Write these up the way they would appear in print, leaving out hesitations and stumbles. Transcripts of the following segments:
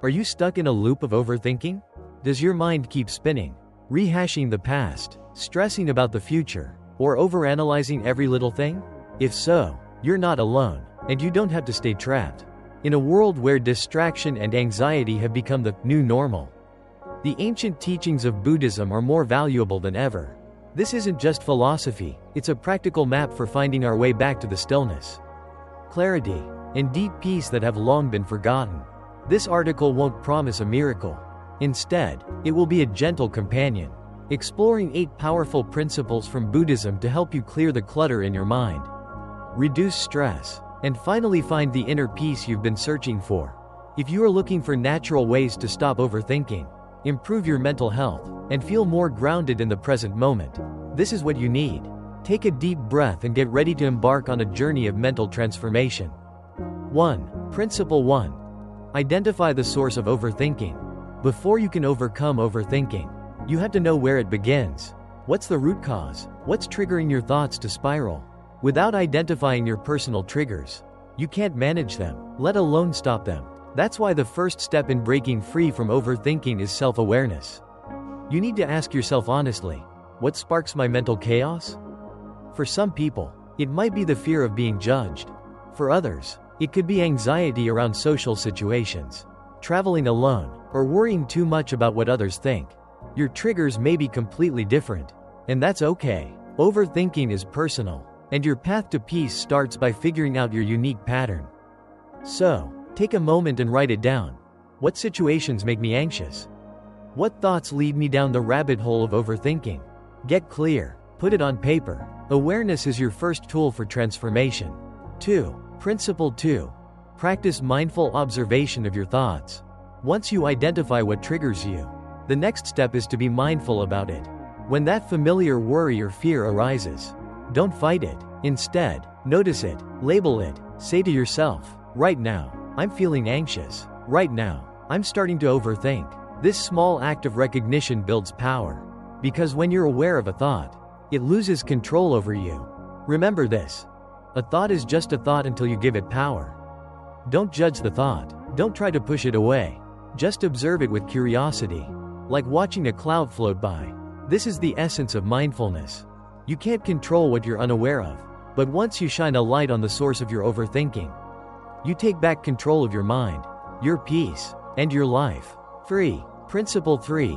Are you stuck in a loop of overthinking? Does your mind keep spinning, rehashing the past, stressing about the future, or overanalyzing every little thing? If so, you're not alone, and you don't have to stay trapped in a world where distraction and anxiety have become the new normal. The ancient teachings of Buddhism are more valuable than ever. This isn't just philosophy, it's a practical map for finding our way back to the stillness, clarity, and deep peace that have long been forgotten. This article won't promise a miracle. Instead, it will be a gentle companion, exploring 8 powerful principles from Buddhism to help you clear the clutter in your mind, reduce stress, and finally find the inner peace you've been searching for. If you are looking for natural ways to stop overthinking, improve your mental health, and feel more grounded in the present moment, this is what you need. Take a deep breath and get ready to embark on a journey of mental transformation. 1. Principle 1. Identify the source of overthinking. Before you can overcome overthinking, you have to know where it begins. What's the root cause? What's triggering your thoughts to spiral? Without identifying your personal triggers, you can't manage them, let alone stop them. That's why the first step in breaking free from overthinking is self-awareness. You need to ask yourself honestly, what sparks my mental chaos? For some people, it might be the fear of being judged. For others, it could be anxiety around social situations, traveling alone, or worrying too much about what others think. Your triggers may be completely different, and that's okay. Overthinking is personal, and your path to peace starts by figuring out your unique pattern. So, take a moment and write it down. What situations make me anxious? What thoughts lead me down the rabbit hole of overthinking? Get clear, put it on paper. Awareness is your first tool for transformation. 2. Principle 2. Practice mindful observation of your thoughts. Once you identify what triggers you, the next step is to be mindful about it. When that familiar worry or fear arises, don't fight it. Instead, notice it, label it, say to yourself, right now, I'm feeling anxious. Right now, I'm starting to overthink. This small act of recognition builds power. Because when you're aware of a thought, it loses control over you. Remember this. A thought is just a thought until you give it power. Don't judge the thought. Don't try to push it away. Just observe it with curiosity, like watching a cloud float by. This is the essence of mindfulness. You can't control what you're unaware of, but once you shine a light on the source of your overthinking, you take back control of your mind, your peace, and your life. 3. Principle 3.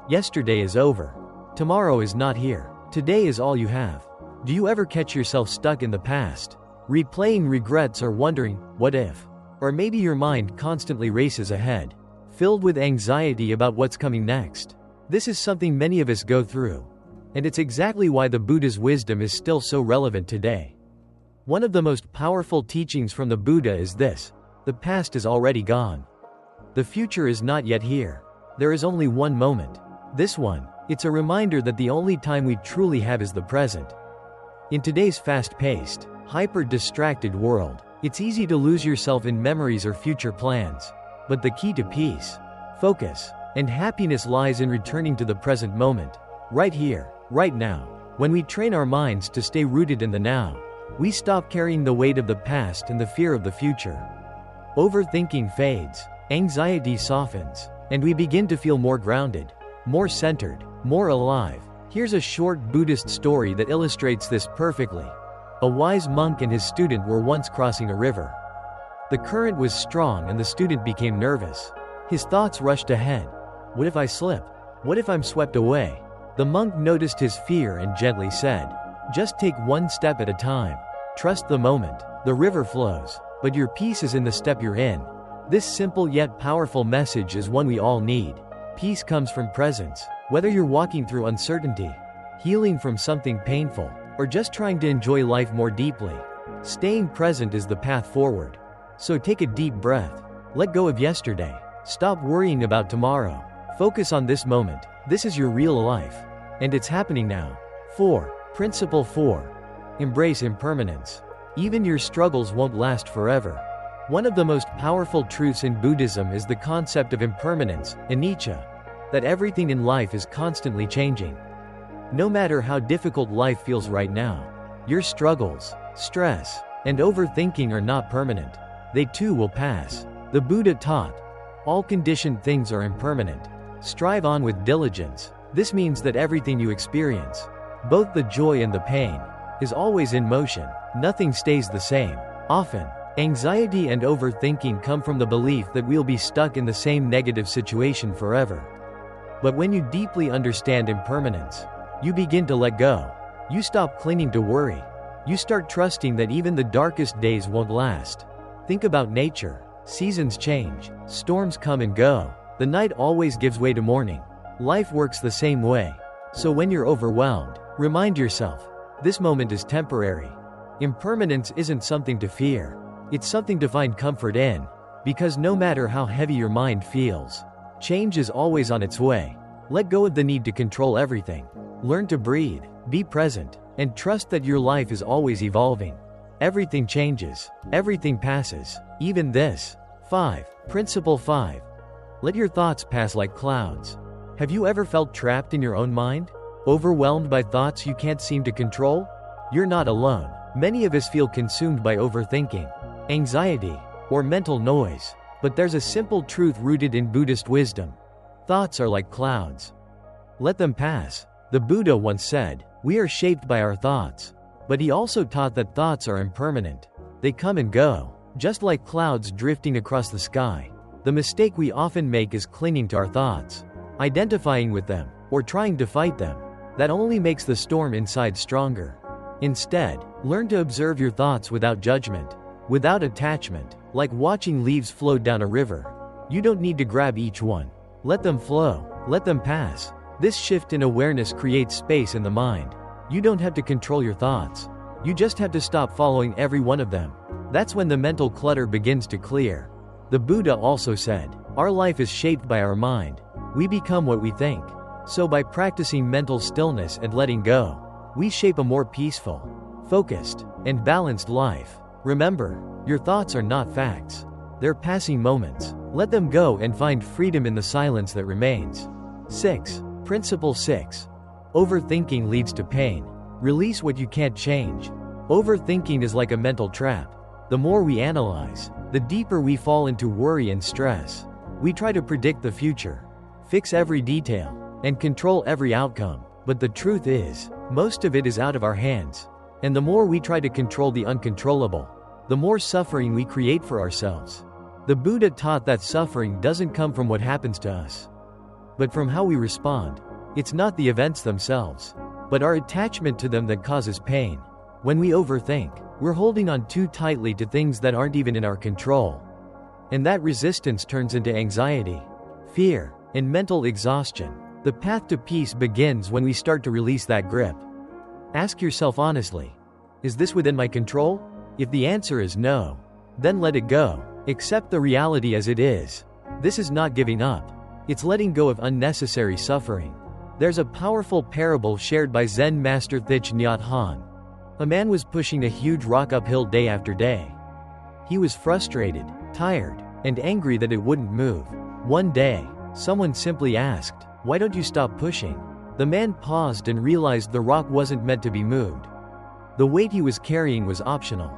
Yesterday is over. Tomorrow is not here. Today is all you have. Do you ever catch yourself stuck in the past, replaying regrets or wondering, what if? Or maybe your mind constantly races ahead, filled with anxiety about what's coming next. This is something many of us go through, and it's exactly why the Buddha's wisdom is still so relevant today. One of the most powerful teachings from the Buddha is this: the past is already gone. The future is not yet here. There is only one moment. This one, it's a reminder that the only time we truly have is the present. In today's fast-paced, hyper-distracted world, it's easy to lose yourself in memories or future plans. But the key to peace, focus, and happiness lies in returning to the present moment. Right here, right now. When we train our minds to stay rooted in the now, we stop carrying the weight of the past and the fear of the future. Overthinking fades, anxiety softens, and we begin to feel more grounded, more centered, more alive. Here's a short Buddhist story that illustrates this perfectly. A wise monk and his student were once crossing a river. The current was strong and the student became nervous. His thoughts rushed ahead. What if I slip? What if I'm swept away? The monk noticed his fear and gently said, just take one step at a time. Trust the moment. The river flows, but your peace is in the step you're in. This simple yet powerful message is one we all need. Peace comes from presence. Whether you're walking through uncertainty, healing from something painful, or just trying to enjoy life more deeply, staying present is the path forward. So take a deep breath. Let go of yesterday. Stop worrying about tomorrow. Focus on this moment. This is your real life, and it's happening now. 4. Principle 4. Embrace impermanence. Even your struggles won't last forever. One of the most powerful truths in Buddhism is the concept of impermanence, anicca, that everything in life is constantly changing. No matter how difficult life feels right now, your struggles, stress, and overthinking are not permanent. They too will pass. The Buddha taught, All conditioned things are impermanent. Strive on with diligence. This means that everything you experience, both the joy and the pain, is always in motion. Nothing stays the same. Often, anxiety and overthinking come from the belief that we'll be stuck in the same negative situation forever. But when you deeply understand impermanence, you begin to let go. You stop clinging to worry. You start trusting that even the darkest days won't last. Think about nature. Seasons change. Storms come and go. The night always gives way to morning. Life works the same way. So when you're overwhelmed, remind yourself, this moment is temporary. Impermanence isn't something to fear. It's something to find comfort in. Because no matter how heavy your mind feels, change is always on its way. Let go of the need to control everything. Learn to breathe, be present, and trust that your life is always evolving. Everything changes. Everything passes. Even this. 5. Principle 5. Let your thoughts pass like clouds. Have you ever felt trapped in your own mind? Overwhelmed by thoughts you can't seem to control? You're not alone. Many of us feel consumed by overthinking, anxiety, or mental noise. But there's a simple truth rooted in Buddhist wisdom. Thoughts are like clouds. Let them pass. The Buddha once said, "We are shaped by our thoughts." But he also taught that thoughts are impermanent. They come and go, just like clouds drifting across the sky. The mistake we often make is clinging to our thoughts, identifying with them, or trying to fight them. That only makes the storm inside stronger. Instead, learn to observe your thoughts without judgment, without attachment, like watching leaves flow down a river. You don't need to grab each one. Let them flow, let them pass. This shift in awareness creates space in the mind. You don't have to control your thoughts. You just have to stop following every one of them. That's when the mental clutter begins to clear. The Buddha also said, "Our life is shaped by our mind. We become what we think." So by practicing mental stillness and letting go, we shape a more peaceful, focused, and balanced life. Remember, your thoughts are not facts. They're passing moments. Let them go and find freedom in the silence that remains. 6. Principle 6. Overthinking leads to pain. Release what you can't change. Overthinking is like a mental trap. The more we analyze, the deeper we fall into worry and stress. We try to predict the future, fix every detail, and control every outcome. But the truth is, most of it is out of our hands. And the more we try to control the uncontrollable, the more suffering we create for ourselves. The Buddha taught that suffering doesn't come from what happens to us, but from how we respond. It's not the events themselves, but our attachment to them that causes pain. When we overthink, we're holding on too tightly to things that aren't even in our control. And that resistance turns into anxiety, fear, and mental exhaustion. The path to peace begins when we start to release that grip. Ask yourself honestly, is this within my control? If the answer is no, then let it go. Accept the reality as it is. This is not giving up. It's letting go of unnecessary suffering. There's a powerful parable shared by Zen master Thich Nhat Hanh. A man was pushing a huge rock uphill day after day. He was frustrated, tired, and angry that it wouldn't move. One day, someone simply asked, "Why don't you stop pushing?" The man paused and realized the rock wasn't meant to be moved. The weight he was carrying was optional.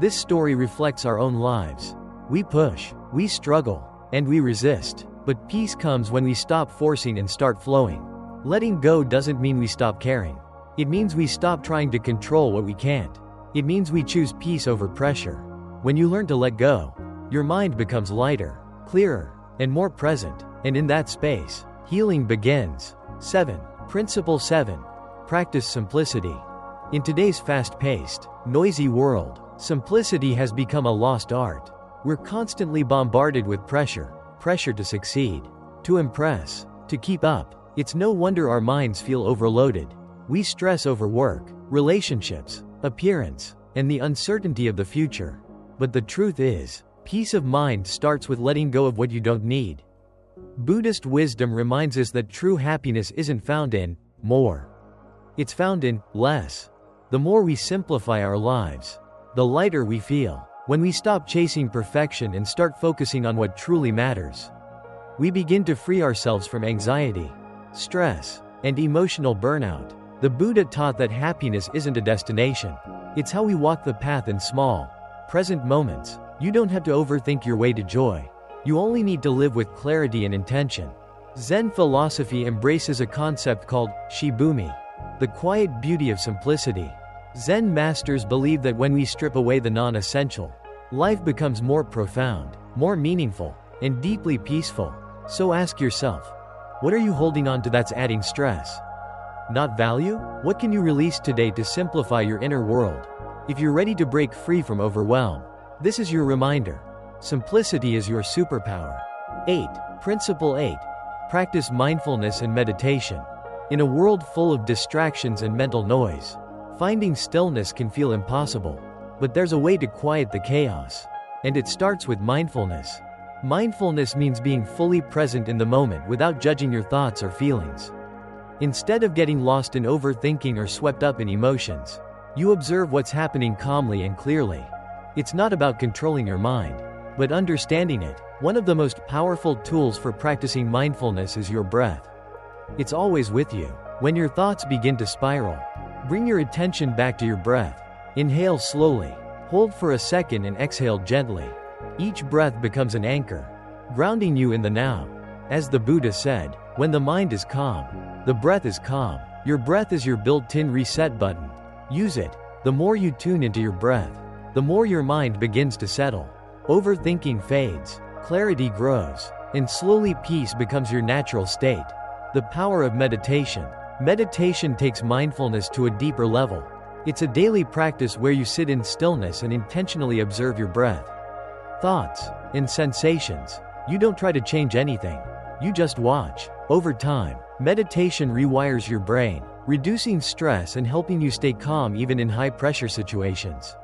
This story reflects our own lives. We push, we struggle, and we resist. But peace comes when we stop forcing and start flowing. Letting go doesn't mean we stop caring. It means we stop trying to control what we can't. It means we choose peace over pressure. When you learn to let go, your mind becomes lighter, clearer, and more present. And in that space, healing begins. 7. Principle 7. Practice simplicity. In today's fast-paced, noisy world, simplicity has become a lost art. We're constantly bombarded with pressure to succeed, to impress, to keep up. It's no wonder our minds feel overloaded. We stress over work, relationships, appearance, and the uncertainty of the future. But the truth is, peace of mind starts with letting go of what you don't need. Buddhist wisdom reminds us that true happiness isn't found in more. It's found in less. The more we simplify our lives, the lighter we feel. When we stop chasing perfection and start focusing on what truly matters, we begin to free ourselves from anxiety, stress, and emotional burnout. The Buddha taught that happiness isn't a destination. It's how we walk the path in small, present moments. You don't have to overthink your way to joy. You only need to live with clarity and intention. Zen philosophy embraces a concept called shibumi, the quiet beauty of simplicity. Zen masters believe that when we strip away the non-essential, life becomes more profound, more meaningful, and deeply peaceful. So ask yourself, what are you holding on to that's adding stress? Not value? What can you release today to simplify your inner world? If you're ready to break free from overwhelm, this is your reminder. Simplicity is your superpower. 8. Principle 8. Practice mindfulness and meditation. In a world full of distractions and mental noise, finding stillness can feel impossible. But there's a way to quiet the chaos. And it starts with mindfulness. Mindfulness means being fully present in the moment without judging your thoughts or feelings. Instead of getting lost in overthinking or swept up in emotions, you observe what's happening calmly and clearly. It's not about controlling your mind, but understanding it. One of the most powerful tools for practicing mindfulness is your breath. It's always with you. When your thoughts begin to spiral, bring your attention back to your breath. Inhale slowly, hold for a second and exhale gently. Each breath becomes an anchor, grounding you in the now. As the Buddha said, when the mind is calm, the breath is calm. Your breath is your built-in reset button. Use it. The more you tune into your breath, the more your mind begins to settle. Overthinking fades, clarity grows, and slowly peace becomes your natural state. The power of meditation. Meditation takes mindfulness to a deeper level. It's a daily practice where you sit in stillness and intentionally observe your breath, thoughts, and sensations. You don't try to change anything. You just watch. Over time, meditation rewires your brain, reducing stress and helping you stay calm even in high-pressure situations.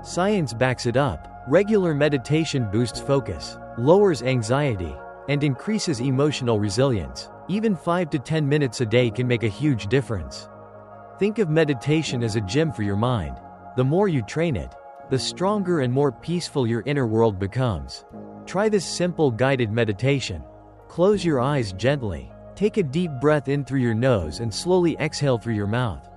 Science backs it up. Regular meditation boosts focus, lowers anxiety, and increases emotional resilience. Even 5 to 10 minutes a day can make a huge difference. Think of meditation as a gym for your mind. The more you train it, the stronger and more peaceful your inner world becomes. Try this simple guided meditation. Close your eyes gently. Take a deep breath in through your nose and slowly exhale through your mouth.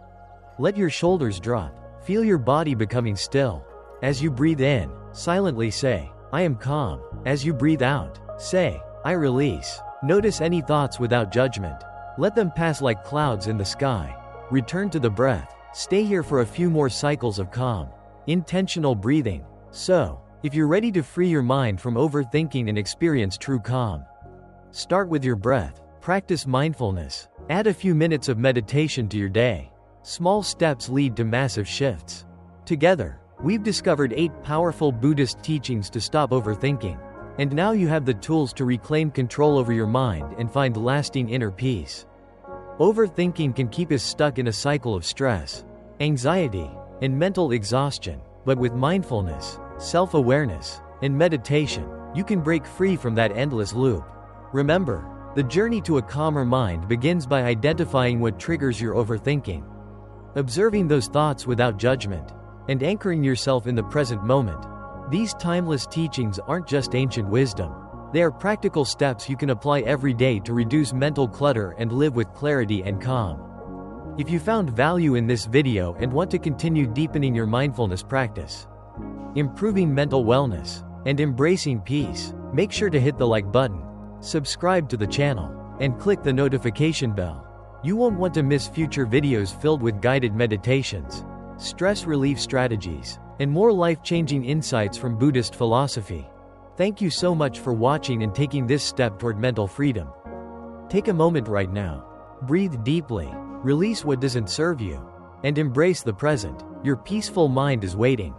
Let your shoulders drop. Feel your body becoming still. As you breathe in, silently say, I am calm. As you breathe out, say, I release. Notice any thoughts without judgment. Let them pass like clouds in the sky. Return to the breath. Stay here for a few more cycles of calm, intentional breathing. So, if you're ready to free your mind from overthinking and experience true calm, start with your breath. Practice mindfulness. Add a few minutes of meditation to your day. Small steps lead to massive shifts. Together, we've discovered 8 powerful Buddhist teachings to stop overthinking. And now you have the tools to reclaim control over your mind and find lasting inner peace. Overthinking can keep us stuck in a cycle of stress, anxiety, and mental exhaustion. But with mindfulness, self-awareness, and meditation, you can break free from that endless loop. Remember, the journey to a calmer mind begins by identifying what triggers your overthinking, observing those thoughts without judgment, and anchoring yourself in the present moment. These timeless teachings aren't just ancient wisdom. They are practical steps you can apply every day to reduce mental clutter and live with clarity and calm. If you found value in this video and want to continue deepening your mindfulness practice, improving mental wellness, and embracing peace, make sure to hit the like button, subscribe to the channel, and click the notification bell. You won't want to miss future videos filled with guided meditations, stress relief strategies, and more life-changing insights from Buddhist philosophy. Thank you so much for watching and taking this step toward mental freedom. Take a moment right now. Breathe deeply, release what doesn't serve you, and embrace the present. Your peaceful mind is waiting.